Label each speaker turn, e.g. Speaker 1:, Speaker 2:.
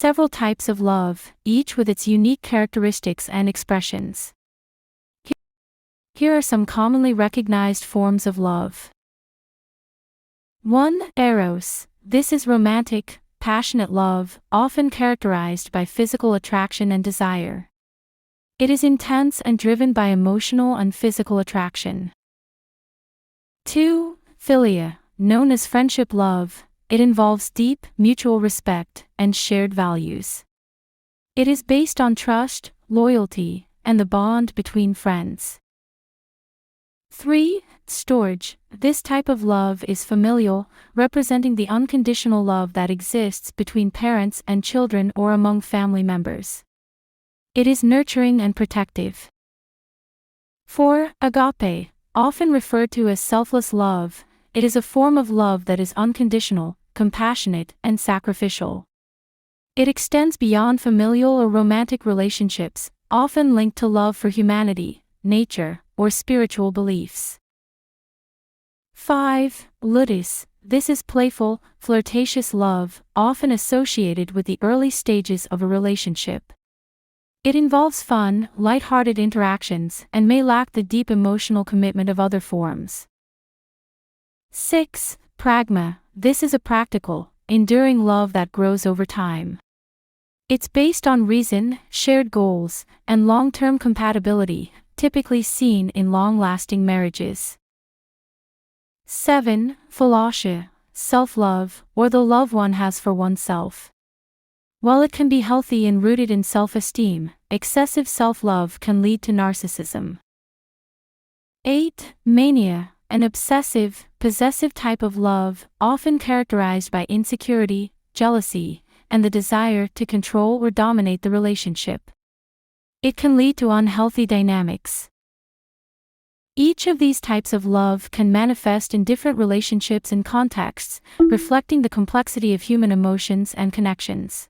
Speaker 1: Several types of love, each with its unique characteristics and expressions. Here are some commonly recognized forms of love. 1. Eros. This is romantic, passionate love, often characterized by physical attraction and desire. It is intense and driven by emotional and physical attraction. 2. Philia. Known as friendship love, it involves deep, mutual respect and shared values. It is based on trust, loyalty, and the bond between friends. 3. Storge. This type of love is familial, representing the unconditional love that exists between parents and children or among family members. It is nurturing and protective. 4. Agape. Often referred to as selfless love, it is a form of love that is unconditional, compassionate, and sacrificial. It extends beyond familial or romantic relationships, often linked to love for humanity, nature, or spiritual beliefs. 5. Ludus. This is playful, flirtatious love, often associated with the early stages of a relationship. It involves fun, light-hearted interactions and may lack the deep emotional commitment of other forms. 6. Pragma. This is a practical, enduring love that grows over time. It's based on reason, shared goals, and long-term compatibility, typically seen in long-lasting marriages. 7. Philotia. Self-love, or the love one has for oneself. While it can be healthy and rooted in self-esteem, excessive self-love can lead to narcissism. 8. Mania. An obsessive, possessive type of love, often characterized by insecurity, jealousy, and the desire to control or dominate the relationship. It can lead to unhealthy dynamics. Each of these types of love can manifest in different relationships and contexts, reflecting the complexity of human emotions and connections.